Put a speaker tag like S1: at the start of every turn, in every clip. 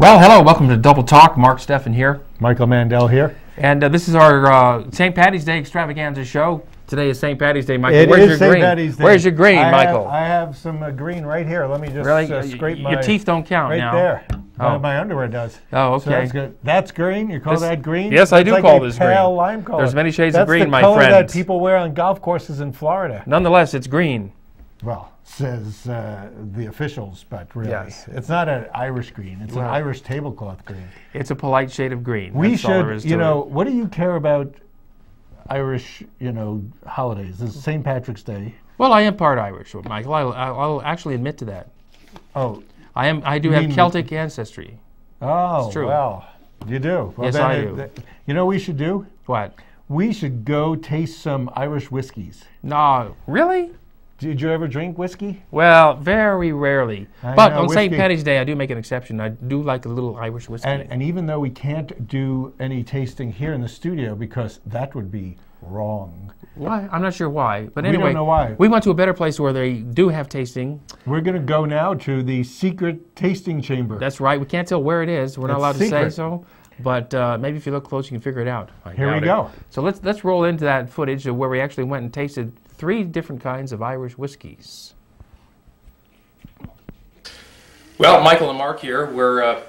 S1: Well, hello, welcome to Double Talk. Mark Steffen here.
S2: Michael Mandel here.
S1: And this is our St. Patty's Day extravaganza show. Today is St. Patty's Day, Michael.
S2: Where's your St. Patty's Day?
S1: Where's your green, Michael?
S2: I have some green right here. Let me just scrape my...
S1: Your teeth don't count
S2: right
S1: now.
S2: Right there. Oh. My underwear does.
S1: Oh, okay.
S2: So that's good. That's green? You call that green?
S1: Yes, I do call this green.
S2: Pale lime color.
S1: There's many shades of green, my
S2: friend. That's the color
S1: friends.
S2: that people wear on golf courses in Florida.
S1: Nonetheless, it's green.
S2: Well, says the officials, but really,
S1: yes.
S2: It's not an Irish green. It's an Irish tablecloth green.
S1: It's a polite shade of green.
S2: We should, you know, what do you care about Irish, holidays? This is St. Patrick's Day.
S1: Well, I am part Irish, Michael. I'll actually admit to that.
S2: Oh.
S1: I do have Celtic ancestry.
S2: Oh,
S1: it's true.
S2: Well, you do. Well,
S1: yes, I do.
S2: You know what we should do?
S1: What?
S2: We should go taste some Irish whiskeys.
S1: No, really?
S2: Did you ever drink whiskey?
S1: Well, very rarely. But on St. Patty's Day, I do make an exception. I do like a little Irish whiskey.
S2: And even though we can't do any tasting here in the studio because that would be wrong.
S1: Why? I'm not sure why. But anyway,
S2: we don't know why.
S1: We went to a better place where they do have tasting.
S2: We're going to go now to the secret tasting chamber.
S1: That's right. We can't tell where it is. We're not allowed to say so. But maybe if you look close, you can figure it out.
S2: Here we go.
S1: So let's roll into that footage of where we actually went and tasted 3 different kinds of Irish whiskeys. Well, Michael and Mark here. We're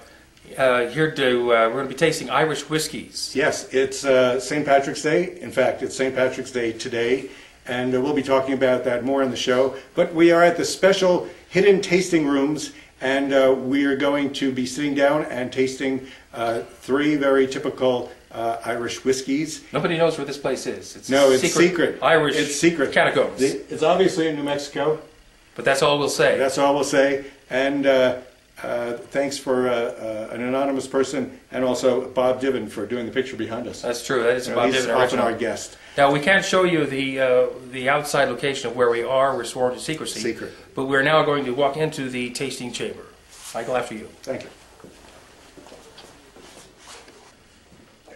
S1: here to we're going to be tasting Irish whiskeys.
S3: Yes, it's St. Patrick's Day. In fact, it's St. Patrick's Day today, and we'll be talking about that more in the show. But we are at the special hidden tasting rooms, and we are going to be sitting down and tasting 3 very typical Irish whiskeys.
S1: Nobody knows where this place is.
S3: It's secret.
S1: Irish.
S3: It's secret.
S1: Catacombs.
S3: It's obviously in New Mexico.
S1: But that's all we'll say.
S3: That's all we'll say. And thanks for an anonymous person and also Bob Diven for doing the picture behind us.
S1: That's true. That is Bob Diven.
S3: He's often our guest.
S1: Now, we can't show you the outside location of where we are. We're sworn to secrecy.
S3: Secret.
S1: But we're now going to walk into the tasting chamber. Michael, after you.
S3: Thank you.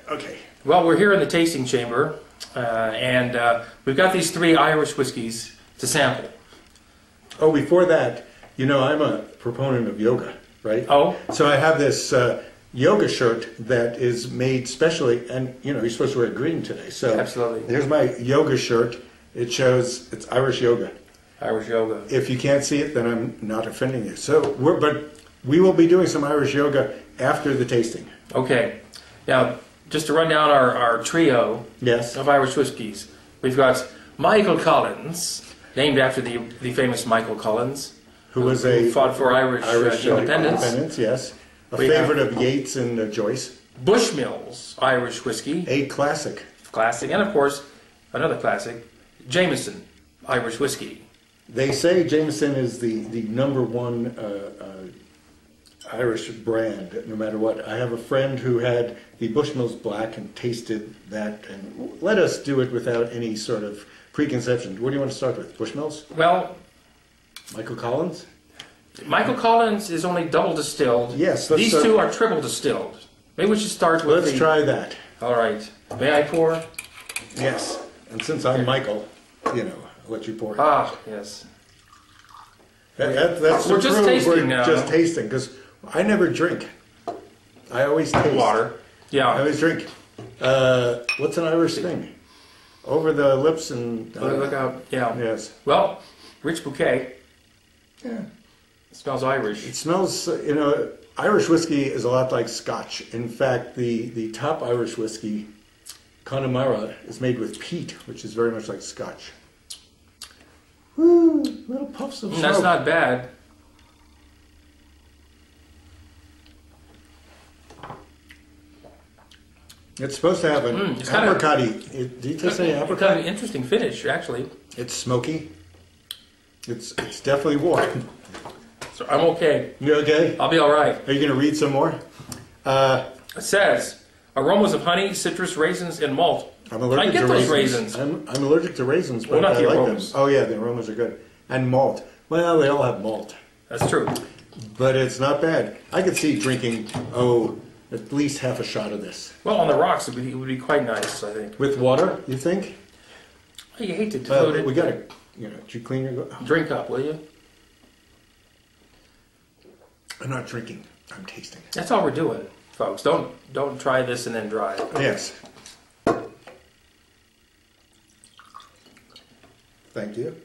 S3: Okay.
S1: Well, we're here in the tasting chamber, and we've got these 3 Irish whiskeys to sample.
S3: Oh, before that, I'm a proponent of yoga, right?
S1: Oh.
S3: So I have this yoga shirt that is made specially, and you're supposed to wear green today. So
S1: absolutely.
S3: There's my yoga shirt. It shows it's Irish yoga.
S1: Irish yoga.
S3: If you can't see it, then I'm not offending you. So, but we will be doing some Irish yoga after the tasting.
S1: Okay. Now, just to run down our trio of Irish whiskeys, we've got Michael Collins, named after the famous Michael Collins,
S3: who
S1: fought for Irish independence.
S3: Yes, a favorite of Yeats and Joyce.
S1: Bushmill's Irish whiskey,
S3: a classic,
S1: and of course another classic, Jameson Irish whiskey.
S3: They say Jameson is the #1 Irish brand, no matter what. I have a friend who had the Bushmill's Black and tasted that, and let us do it without any sort of preconception. What do you want to start with? Bushmill's?
S1: Well,
S3: Michael Collins?
S1: Michael Collins is only double distilled.
S3: Yes.
S1: These 2 are triple distilled. Maybe we should start with
S3: Let's try that.
S1: All right. May I pour?
S3: Yes. And since I'm Michael, I'll let you pour.
S1: Ah, yes.
S3: That's
S1: we're just tasting now.
S3: Just tasting, because I never drink. I always taste.
S1: Water. Yeah.
S3: I always drink. What's an Irish thing? Over the lips and...
S1: look out. Yeah.
S3: Yes.
S1: Well, rich bouquet.
S3: Yeah.
S1: It smells Irish.
S3: It smells, Irish whiskey is a lot like Scotch. In fact, the top Irish whiskey, Connemara, is made with peat, which is very much like Scotch. Woo! Little puffs of smoke.
S1: That's not bad.
S3: It's supposed to have an apricot-y. Did you just say apricot?
S1: Kind of an interesting finish, actually.
S3: It's smoky. It's definitely warm.
S1: So I'm okay.
S3: You okay?
S1: I'll be all right.
S3: Are you going to read some more?
S1: It says, aromas of honey, citrus, raisins, and malt.
S3: I'm allergic to raisins. I'm allergic to raisins, but I like them. Oh yeah, the aromas are good. And malt. Well, they all have malt.
S1: That's true.
S3: But it's not bad. I could see drinking, at least half a shot of this.
S1: Well, on the rocks, it would be quite nice, I think.
S3: With water, you think?
S1: Well, you hate to dilute it.
S3: We got to, did you clean your...
S1: Drink up, will you?
S3: I'm not drinking. I'm tasting.
S1: That's all we're doing, folks. Don't try this and then drive.
S3: Yes. Thank you.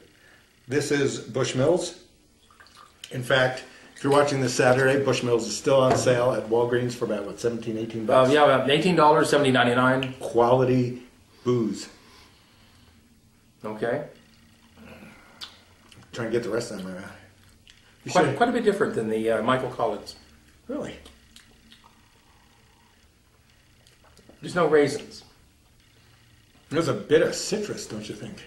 S3: This is Bushmill's. In fact, if you're watching this Saturday, Bushmill's is still on sale at Walgreens for about, what, 17, 18 bucks?
S1: Yeah, about $18, $17.99.
S3: Quality booze.
S1: Okay.
S3: Trying to get the rest of them out.
S1: Quite a bit different than the Michael Collins.
S3: Really?
S1: There's no raisins.
S3: There's a bit of citrus, don't you think?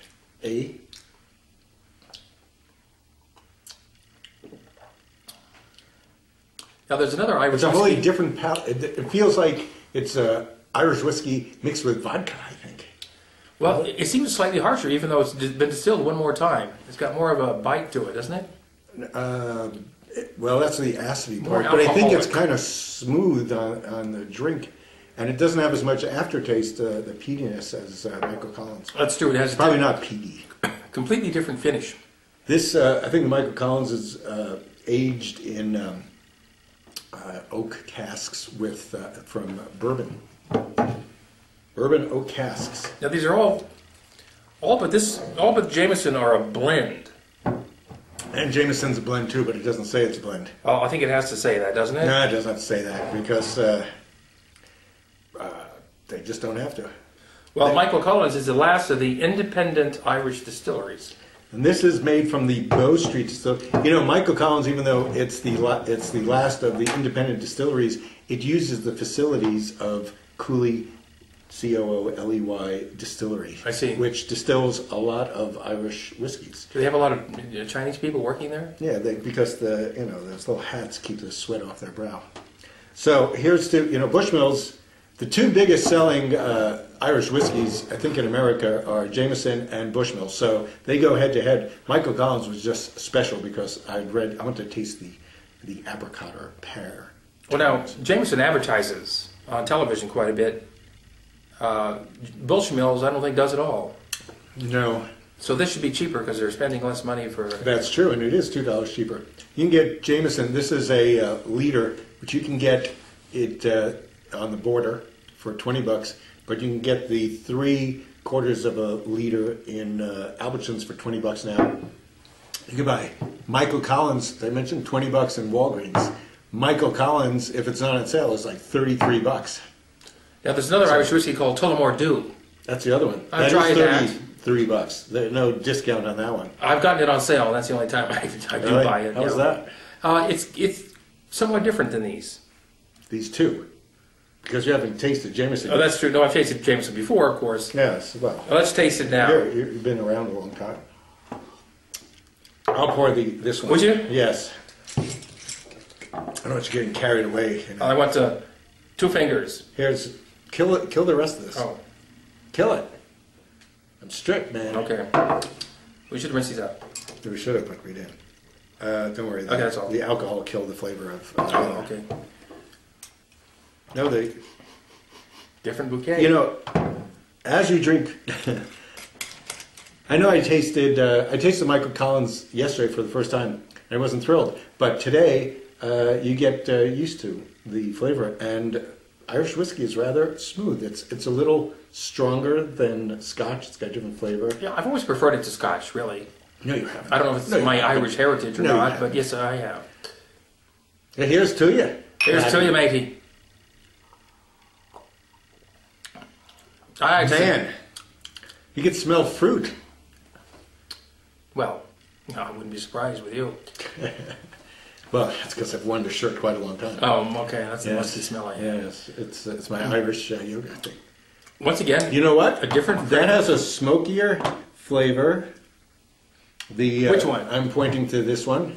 S1: Now there's another Irish
S3: It's a
S1: whiskey.
S3: wholly different palate. It feels like it's Irish whiskey mixed with vodka, I think.
S1: Well, it seems slightly harsher, even though it's been distilled one more time. It's got more of a bite to it, doesn't it?
S3: Well, that's the acidity
S1: More
S3: part, but I think it's
S1: alcoholic.
S3: kind of smooth on the drink, and it doesn't have as much aftertaste, the peatiness, as Michael Collins.
S1: That's true. It has
S3: Probably not peaty.
S1: completely different finish.
S3: This, I think, the Michael Collins is aged in oak casks with from bourbon oak casks.
S1: Now these are all but Jameson are a blend.
S3: And Jameson's a blend too, but it doesn't say it's a blend.
S1: Oh, I think it has to say that, doesn't it?
S3: No, it doesn't have to say that because they just don't have to.
S1: Well, Michael Collins is the last of the independent Irish distilleries.
S3: And this is made from the Bow Street distillery. You know, Michael Collins, even though it's the last of the independent distilleries, it uses the facilities of Cooley, Cooley Distillery.
S1: I see.
S3: Which distills a lot of Irish whiskeys.
S1: Do they have a lot of Chinese people working there?
S3: Yeah, because those little hats keep the sweat off their brow. So here's to Bushmills. The two biggest selling Irish whiskeys, I think, in America are Jameson and Bushmill. So they go head to head. Michael Collins was just special because I want to taste the apricot or pear.
S1: Well, now Jameson advertises on television quite a bit. Bushmills, I don't think, does it all.
S3: No.
S1: So this should be cheaper because they're spending less money for...
S3: That's true, and it is $2 cheaper. You can get Jameson. This is a liter, but you can get it on the border for $20, but you can get the 3/4 of a liter in Albertsons for $20 now. You can buy Michael Collins. They mentioned $20 in Walgreens. Michael Collins, if it's not on sale, is like $33.
S1: Now there's another Irish whiskey called Tullamore Dew.
S3: That's the other one.
S1: I've tried that.
S3: $33. There's no discount on that one.
S1: I've gotten it on sale, and that's the only time I do buy it.
S3: How's that?
S1: It's somewhat different than these.
S3: These two. Because you haven't tasted Jameson.
S1: Oh, that's true. No, I've tasted Jameson before, of course.
S3: Yes, well.
S1: Let's taste it now.
S3: You've been around a long time. I'll pour this one.
S1: Would you?
S3: Yes. I don't want you getting carried away.
S1: I want 2 fingers.
S3: Kill the rest of this.
S1: Oh.
S3: Kill it. I'm strict, man.
S1: Okay. We should rinse these out.
S3: We should have, but we didn't. Don't worry.
S1: Okay, that's all.
S3: The alcohol killed the flavor of...
S1: Oh, okay.
S3: No,
S1: Different bouquet.
S3: As you drink... I know I tasted Michael Collins yesterday for the first time, and I wasn't thrilled. But today, you get used to the flavor, and Irish whiskey is rather smooth. It's a little stronger than Scotch. It's got a different flavor.
S1: Yeah, I've always preferred it to Scotch, really.
S3: No, you haven't.
S1: I don't know if it's my Irish heritage or not, but yes, I have.
S3: Yeah, here's to you.
S1: Here's to you, matey.
S3: Man, you can smell fruit.
S1: Well, no, I wouldn't be surprised with you.
S3: Well, that's because I've worn the shirt quite a long time.
S1: Oh, okay. That's the musty smell I have.
S3: Yes, it's my Irish yoga thing.
S1: Once again,
S3: you know what?
S1: A different
S3: that has a smokier flavor.
S1: Which one?
S3: I'm pointing to this one.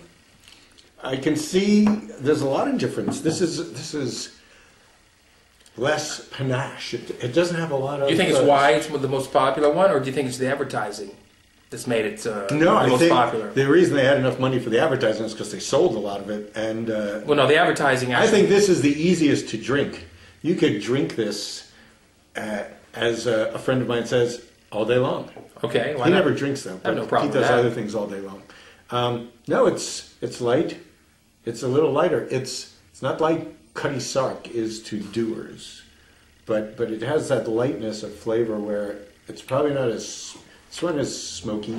S3: I can see there's a lot of difference. This is less panache. It doesn't have a lot of...
S1: Do you think it's why it's the most popular one, or do you think it's the advertising that's made it the most popular?
S3: The reason they had enough money for the advertising is because they sold a lot of it. And
S1: well, no, the advertising actually...
S3: I think this is the easiest to drink. You could drink this, as a friend of mine says, all day long.
S1: Okay, why
S3: He
S1: not?
S3: never drinks them.
S1: I have no problem
S3: He does
S1: with that.
S3: other things all day long. No, it's light. It's a little lighter. It's It's not like Cutty Sark is to doers, but it has that lightness of flavor where it's probably not as smoky.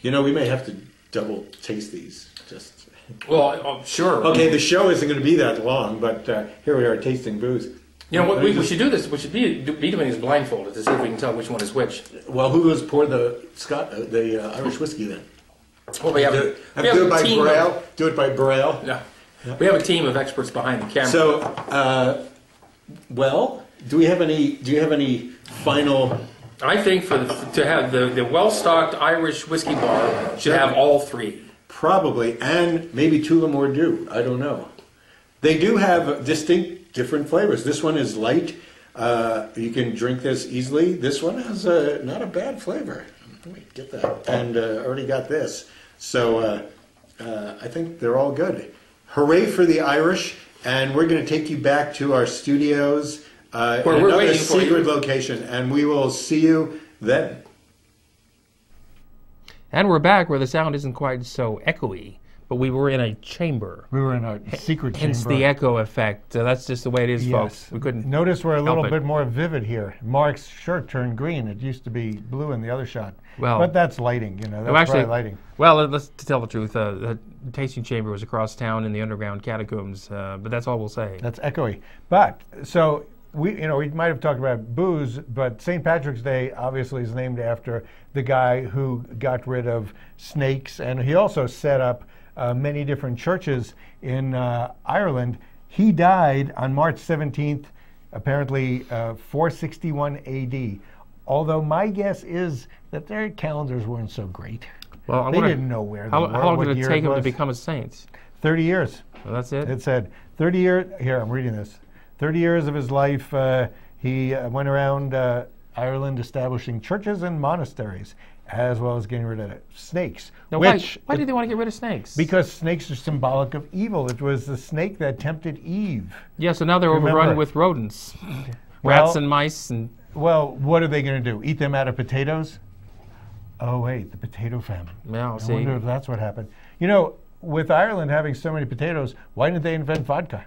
S3: You know, we may have to double taste these. Just
S1: well, sure.
S3: Okay, the show isn't going to be that long, but here we are tasting booze.
S1: You know what? We should do this. We should be doing this blindfolded to see if we can tell which one is which.
S3: Well, who goes pour the Irish whiskey then?
S1: Well, we have
S3: do it by Braille. Do it by Braille.
S1: No, we have a team of experts behind the camera.
S3: So, well, do you have any final?
S1: I think to have the well-stocked Irish whiskey bar should have all three.
S3: Probably, and maybe two or more do. I don't know. They do have distinct different flavors. This one is light. You can drink this easily. This one has not a bad flavor. Let me get that. And already got this. So I think they're all good. Hooray for the Irish. And we're going to take you back to our studios in another secret location. And we will see you then.
S1: And we're back where the sound isn't quite so echoey. But we were in a chamber.
S2: We were in a secret chamber.
S1: Hence the echo effect. That's just the way it is,
S2: yes.
S1: folks. We couldn't
S2: notice we're a little bit more vivid here. Mark's shirt turned green. It used to be blue in the other shot.
S1: Well,
S2: but that's lighting, you know. That's probably lighting.
S1: Well, let's to tell the truth. The tasting chamber was across town in the underground catacombs. But that's all we'll say.
S2: That's echoey. But so we might have talked about booze, but St. Patrick's Day obviously is named after the guy who got rid of snakes, and he also set up many different churches in Ireland. He died on March 17th, apparently 461 AD. Although my guess is that their calendars weren't so great.
S1: Well,
S2: they didn't know where they were.
S1: How long did it take him to become a saint?
S2: 30 years.
S1: Well, that's it?
S2: It said 30 years. Here, I'm reading this. 30 years of his life, he went around Ireland establishing churches and monasteries, as well as getting rid of snakes.
S1: Now, why did they want to get rid of snakes?
S2: Because snakes are symbolic of evil. It was the snake that tempted Eve.
S1: Yeah, so now they're overrun with rodents. Rats and mice.
S2: Well, what are they going to do? Eat them out of potatoes? Oh, wait, the potato famine.
S1: Yeah,
S2: I wonder if that's what happened. You know, with Ireland having so many potatoes, why didn't they invent vodka?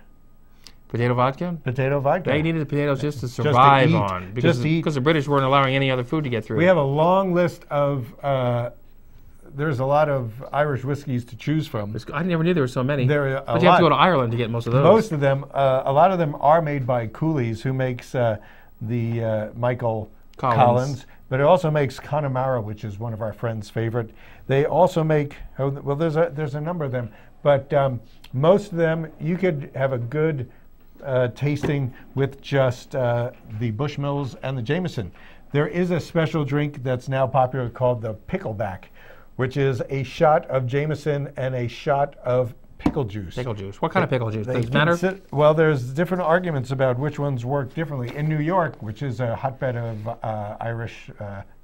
S1: Potato vodka?
S2: Potato vodka.
S1: They needed the potatoes just to survive
S2: just to eat.
S1: Because the British weren't allowing any other food to get through.
S2: We have a long list of, there's a lot of Irish whiskeys to choose from.
S1: I never knew there were so many.
S2: But
S1: you have to go to Ireland to get most of those.
S2: Most of them, a lot of them are made by Cooley's, who makes the Michael Collins. But it also makes Connemara, which is one of our friends' favorite. They also make, well, there's a number of them, but most of them, you could have a good tasting with just the Bushmills and the Jameson. There is a special drink that's now popular called the pickleback, which is a shot of Jameson and a shot of pickle juice.
S1: Pickle juice. What kind of pickle juice? Does it matter?
S2: Well, there's different arguments about which ones work differently. In New York, which is a hotbed of Irish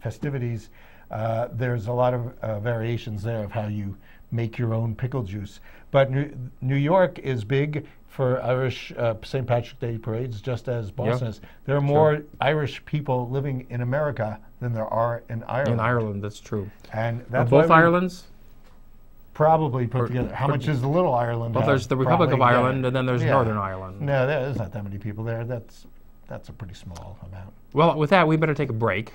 S2: festivities, there's a lot of variations there of how you make your own pickle juice. But New York is big for Irish St. Patrick's Day parades, just as Boston is. There are more Irish people living in America than there are in Ireland.
S1: In Ireland, that's true.
S2: And that's
S1: both Irelands?
S2: Probably put together. How much is the Little Ireland?
S1: Well, there's the Republic of Ireland, and then there's Northern Ireland.
S2: No, there's not that many people there. That's a pretty small amount.
S1: Well, with that, we better take a break.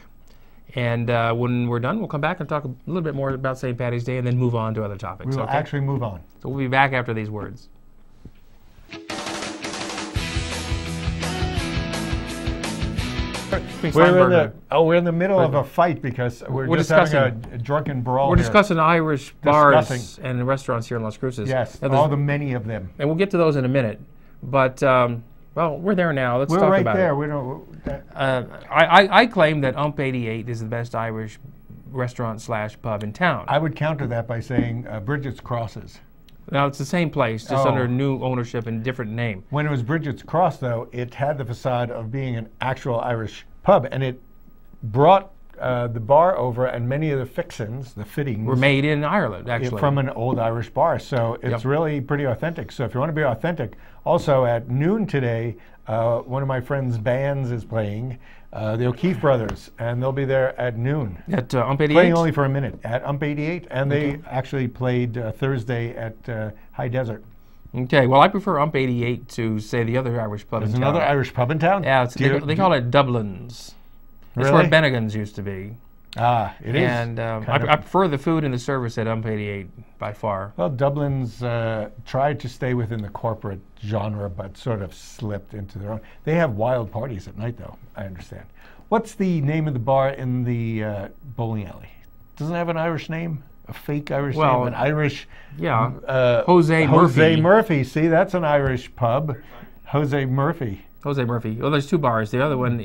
S1: And when we're done, we'll come back and talk a little bit more about St. Paddy's Day and then move on to other topics.
S2: We will actually move on.
S1: So we'll be back after these words.
S2: We're in the middle of a fight because we're just having a drunken brawl.
S1: We're discussing Irish bars and restaurants here in Las Cruces.
S2: Yes, all the many of them.
S1: And we'll get to those in a minute. But well, we're there now. Let's talk about it.
S2: We're right there. We don't.
S1: I claim that Ump 88 is the best Irish restaurant / pub in town.
S2: I would counter that by saying Bridget's Crosses.
S1: Now, it's the same place, just under new ownership and different name.
S2: When it was Bridget's Cross, though, it had the facade of being an actual Irish pub, and it brought the bar over, and many of the fixins, the fittings,
S1: were made in Ireland, actually.
S2: From an old Irish bar. So it's really pretty authentic. So if you want to be authentic, also at noon today, one of my friend's bands is playing, the O'Keefe Brothers, and they'll be there at noon.
S1: At Ump 88?
S2: Playing only for a minute at Ump 88, and they actually played Thursday at High Desert.
S1: Okay, well, I prefer Ump 88 to, say, the other Irish pub in town.
S2: There's another Irish pub in town?
S1: Yeah, they call it Dublin's.
S2: Really?
S1: It's where Bennigan's used to be.
S2: Ah, it is.
S1: And I prefer the food and the service at Ump 88 by far.
S2: Well, Dublin's tried to stay within the corporate genre, but sort of slipped into their own. They have wild parties at night, though, I understand. What's the name of the bar in the bowling alley? Doesn't it have an Irish name? A fake Irish name? An Irish...
S1: Yeah, Jose Murphy.
S2: Jose Murphy. See, that's an Irish pub. Jose Murphy.
S1: Jose Murphy. Well, there's two bars. The other one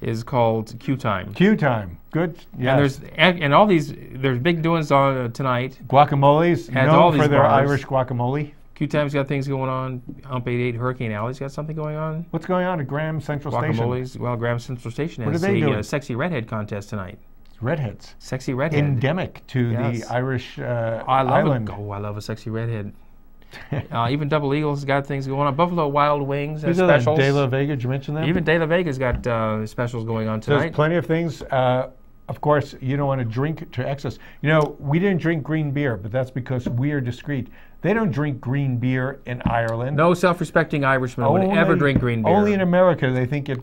S1: is called Q Time.
S2: Q Time. Good. Yes.
S1: And all these, there's big doings on tonight.
S2: Guacamoles. Known for their Irish guacamole.
S1: Q Time's got things going on. Ump 88 Hurricane Alley's got something going on.
S2: What's going on at Graham Central Station?
S1: Guacamoles. Well, Graham Central Station has a sexy redhead contest tonight.
S2: Redheads.
S1: Sexy redhead.
S2: Endemic to the Irish island.
S1: I love a sexy redhead. Even Double Eagle's got things going on. Buffalo Wild Wings has
S2: specials.
S1: specials.
S2: De La Vega, did you mention that?
S1: Even De La Vega's got specials going on tonight.
S2: There's plenty of things. Of course, you don't want to drink to excess. You know, we didn't drink green beer, but that's because we are discreet. They don't drink green beer in Ireland.
S1: No self-respecting Irishman would ever drink green beer.
S2: Only in America they think it,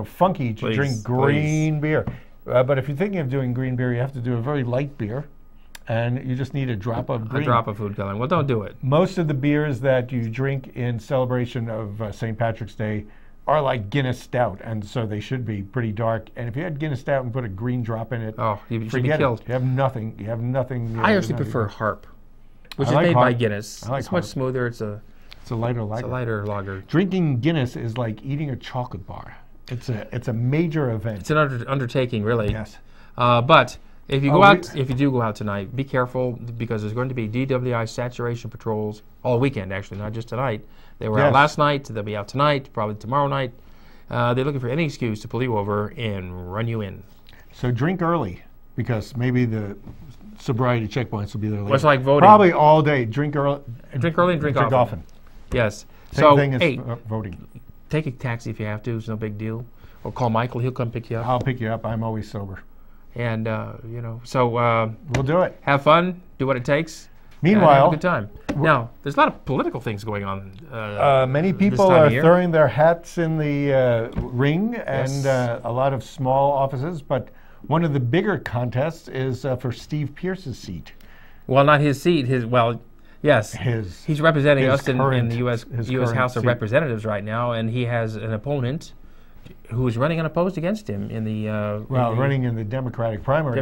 S2: funky to drink green beer. But if you're thinking of doing green beer, you have to do a very light beer, and you just need a drop of green.
S1: A drop of food coloring. Well, don't do it.
S2: Most of the beers that you drink in celebration of St. Patrick's Day are like Guinness Stout, and so they should be pretty dark. And if you had Guinness Stout and put a green drop in it,
S1: you should be killed.
S2: You have nothing. You have nothing.
S1: I actually prefer Harp, which is made by Guinness. It's much smoother. It's a
S2: lighter lager.
S1: It's a lighter lager.
S2: Drinking Guinness is like eating a chocolate bar. It's a major event.
S1: It's an undertaking, really.
S2: Yes.
S1: But if you if you do go out tonight, be careful because there's going to be DWI saturation patrols all weekend, actually, not just tonight. They were out last night. They'll be out tonight, probably tomorrow night. They're looking for any excuse to pull you over and run you in.
S2: So drink early because maybe the sobriety checkpoints will be there later.
S1: Well, it's like voting.
S2: Probably all day. Drink early.
S1: Drink early and drink often. Yes.
S2: Same thing as voting.
S1: Take a taxi if you have to. It's no big deal. Or call Michael. He'll come pick you up.
S2: I'll pick you up. I'm always sober.
S1: And, so...
S2: we'll do it.
S1: Have fun. Do what it takes.
S2: Meanwhile...
S1: have a good time. Now, there's a lot of political things going on.
S2: Many people are throwing their hats in the ring and a lot of small offices. But one of the bigger contests is for Steve Pierce's seat.
S1: Well, not his seat. Yes, he's representing us in the U.S. House of Representatives right now, and he has an opponent who is running unopposed against him in the
S2: running in the Democratic primary.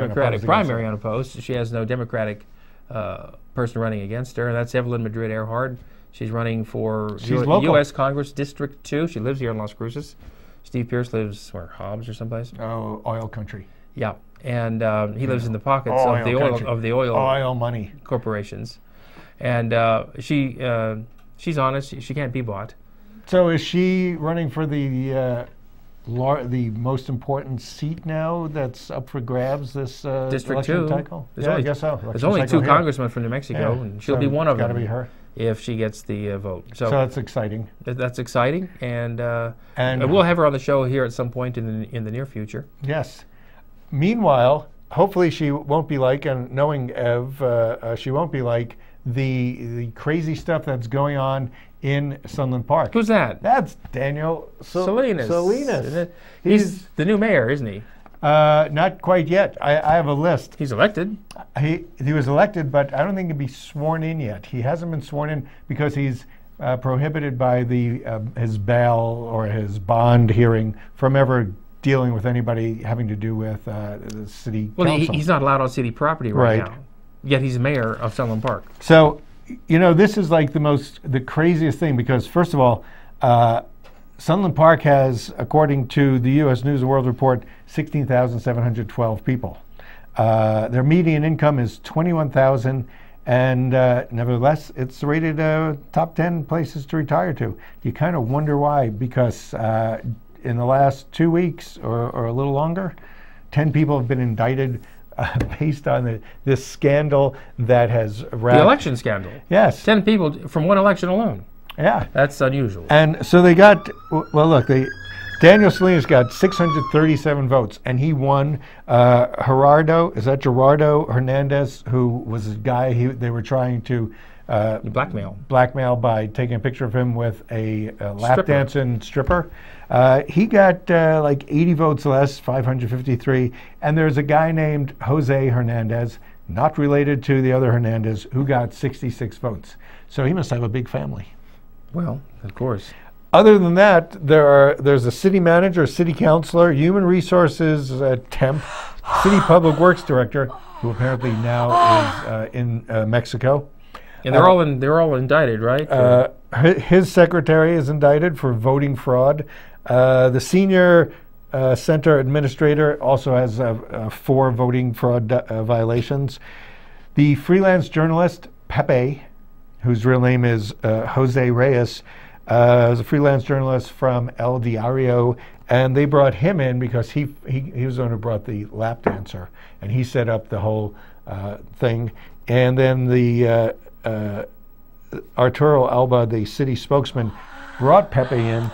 S1: Unopposed. She has no Democratic person running against her, and that's Evelyn Madrid Earhart. She's running for U.S. Congress District 2. She lives here in Las Cruces. Steve Pierce lives Hobbs or someplace.
S2: Oh, oil country.
S1: Yeah, and he lives in the pockets of the oil
S2: money
S1: corporations. And she's honest. She can't be bought.
S2: So is she running for the most important seat now that's up for grabs this
S1: District
S2: election
S1: 2
S2: cycle? I guess so.
S1: There's only 2 congressmen from New Mexico, and she'll be one of them.
S2: Got to be her
S1: if she gets the vote.
S2: So that's exciting.
S1: That's exciting, and we'll have her on the show here at some point in the near future.
S2: Yes. Meanwhile, hopefully she won't be like, and knowing Ev, she won't be like the crazy stuff that's going on in Sunland Park.
S1: Who's that?
S2: That's Daniel Salinas.
S1: He's the new mayor, isn't he?
S2: Not quite yet. I have a list.
S1: He's elected.
S2: He was elected, but I don't think he'll be sworn in yet. He hasn't been sworn in because he's prohibited by his bail or his bond hearing from ever dealing with anybody having to do with the city council.
S1: Well, he's not allowed on city property right now. Yet he's mayor of Sunland Park.
S2: So, this is like the craziest thing because, first of all, Sunland Park has, according to the U.S. News and World Report, 16,712 people. Their median income is $21,000, and nevertheless, it's rated top 10 places to retire to. You kind of wonder why, because in the last 2 weeks or a little longer, 10 people have been indicted based on this scandal that has
S1: the election scandal.
S2: Yes.
S1: 10 people from one election alone.
S2: Yeah.
S1: That's unusual.
S2: And so they got, well, look, Daniel Salinas got 637 votes, and he won. Gerardo Hernandez, who was a guy they were trying to blackmail by taking a picture of him with a lap dancing stripper. He got like 80 votes less, 553. And there's a guy named Jose Hernandez, not related to the other Hernandez, who got 66 votes. So he must have a big family.
S1: Well, of course.
S2: Other than that, there's a city manager, city councilor, human resources temp, city public works director, who apparently now is in Mexico.
S1: And they're all indicted, right?
S2: His secretary is indicted for voting fraud. The senior center administrator also has 4 voting fraud violations. The freelance journalist Pepe, whose real name is Jose Reyes, is a freelance journalist from El Diario, and they brought him in because he was the one who brought the lap dancer, and he set up the whole thing. And then the Arturo Alba, the city spokesman, brought Pepe in.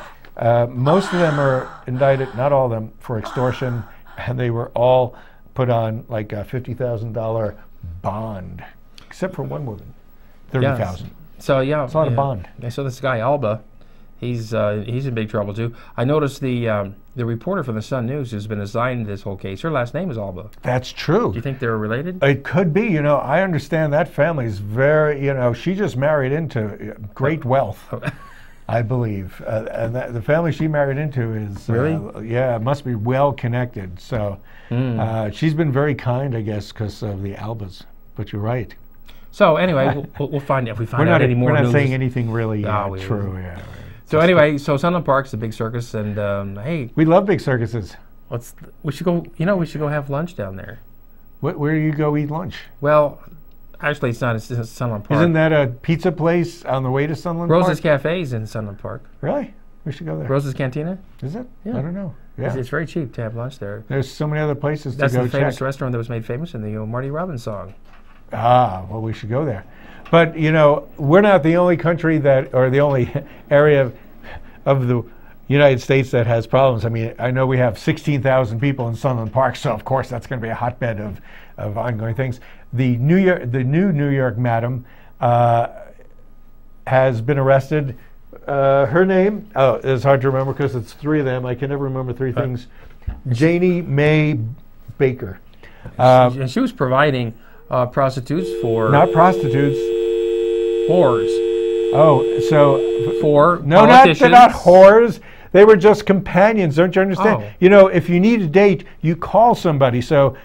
S2: Most of them are indicted, not all of them, for extortion, and they were all put on like a $50,000 bond, except for one woman, $30,000.
S1: Yes. So yeah,
S2: it's not a bond.
S1: So this guy Alba, he's in big trouble too. I noticed the reporter from the Sun News who's been assigned this whole case. Her last name is Alba.
S2: That's true.
S1: Do you think they're related?
S2: It could be. You know, I understand that family's very. You know, she just married into great wealth. I believe, and the family she married into is
S1: really,
S2: yeah, it must be well connected. So she's been very kind, I guess, because of the Albas. But you're right.
S1: So anyway, we'll find if we find out any more.
S2: We're not
S1: news.
S2: Saying anything really true. Yeah.
S1: So anyway, so Sunland Park's a big circus, and hey,
S2: we love big circuses.
S1: We should go. You know, we should go have lunch down there.
S2: Where do you go eat lunch?
S1: Well, actually, it's not. It's Sunland Park.
S2: Isn't that a pizza place on the way to Sunland Park?
S1: Rosas Cafe's in Sunland Park.
S2: Really? We should go there.
S1: Rosas Cantina?
S2: Is it?
S1: Yeah.
S2: I don't know. Yeah.
S1: It's very cheap to have lunch there.
S2: There's so many other places to go check.
S1: That's the famous restaurant that was made famous in the Marty Robbins song.
S2: Ah, well, we should go there. But, you know, we're not the only country or the only area of the United States that has problems. I mean, I know we have 16,000 people in Sunland Park, so of course that's going to be a hotbed of ongoing things. The new New York madam has been arrested. Her name, it's hard to remember because it's 3 of them. I can never remember 3 things. Janie Mae Baker.
S1: And she was providing prostitutes for...
S2: Not prostitutes.
S1: Whores.
S2: Oh, so...
S1: For
S2: No, they're not whores. They were just companions, don't you understand?
S1: Oh.
S2: You know, if you need a date, you call somebody. So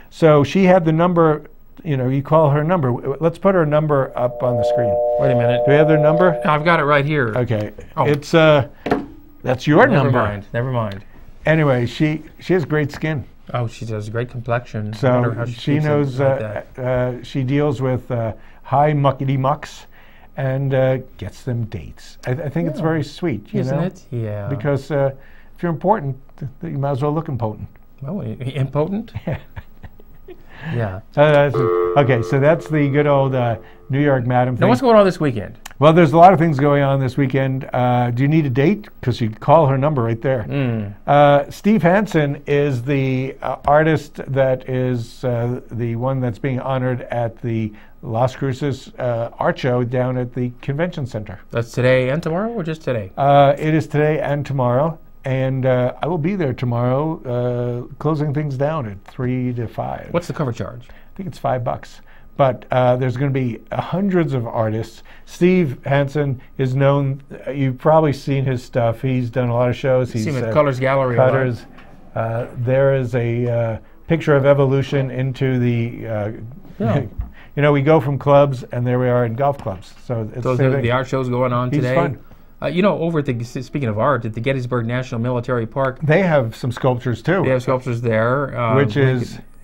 S2: she had the number, you know, you call her number. Let's put her number up on the screen.
S1: Wait a minute.
S2: Do we have their number?
S1: I've got it right here.
S2: Okay.
S1: Oh.
S2: It's, that's your number.
S1: Never mind.
S2: Anyway, she has great skin.
S1: Oh, she has a great complexion.
S2: So she knows, she deals with high muckety mucks and gets them dates. I think it's very sweet, you
S1: Isn't
S2: know?
S1: it? Yeah.
S2: Because if you're important, you might as well look impotent.
S1: Oh, impotent? Yeah.
S2: Okay, so that's the good old New York madam thing.
S1: Now, what's going on this weekend?
S2: Well, there's a lot of things going on this weekend. Do you need a date? Because you call her number right there. Steve Hansen is the artist that is the one that's being honored at the Las Cruces art show down at the convention center.
S1: That's today and tomorrow, or just today?
S2: It is today and tomorrow. And I will be there tomorrow, closing things down at 3 to 5.
S1: What's the cover charge?
S2: I think it's $5. But there's going to be hundreds of artists. Steve Hansen is known. You've probably seen his stuff. He's done a lot of shows. He's
S1: seen the Colors Gallery.
S2: Cutters. There is a picture of evolution into the. You know, we go from clubs, and there we are in golf clubs. So it's
S1: the art show's going on today.
S2: He's fun.
S1: You know, over at speaking of art, at the Gettysburg National Military Park,
S2: they have some sculptures too.
S1: They have sculptures there, and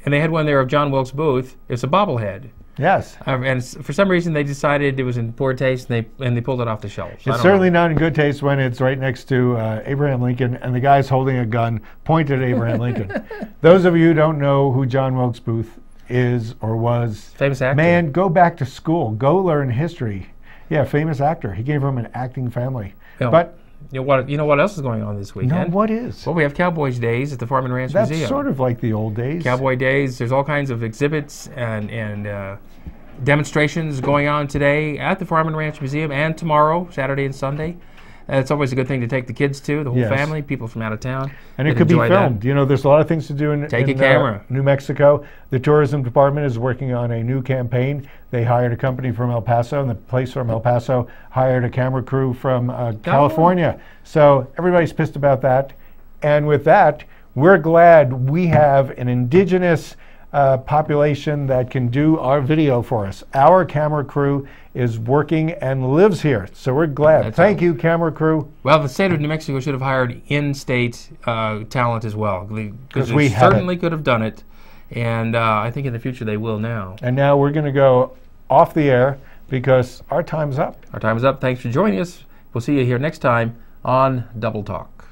S1: they had one there of John Wilkes Booth. It's a bobblehead.
S2: Yes.
S1: And for some reason they decided it was in poor taste, and they pulled it off the shelf.
S2: It's certainly not in good taste when it's right next to Abraham Lincoln, and the guy's holding a gun pointed at Abraham Lincoln. Those of you who don't know who John Wilkes Booth is or was,
S1: famous actor.
S2: Man, go back to school. Go learn history. Yeah, famous actor. He came from an acting family.
S1: Yeah.
S2: But
S1: You know what else is going on this weekend?
S2: No, what is?
S1: Well, we have Cowboys Days at the Farm and Ranch Museum.
S2: That's sort of like the old days.
S1: Cowboy Days. There's all kinds of exhibits and demonstrations going on today at the Farm and Ranch Museum and tomorrow, Saturday and Sunday. It's always a good thing to take the kids to, the whole family, people from out of town.
S2: And it could be filmed.
S1: That.
S2: You know, there's a lot of things to do in
S1: Take a camera.
S2: New Mexico. The tourism department is working on a new campaign. They hired a company from El Paso, and the place from El Paso hired a camera crew from California. So everybody's pissed about that. And with that, we're glad we have an indigenous population that can do our video for us. Our camera crew is working and lives here, so we're glad. Thank you, camera crew.
S1: Well, the state of New Mexico should have hired in-state talent as well, because
S2: we
S1: certainly could have done it, and I think in the future they will now.
S2: And now we're going to go off the air because our time's up.
S1: Our time is up. Thanks for joining us. We'll see you here next time on Double Talk.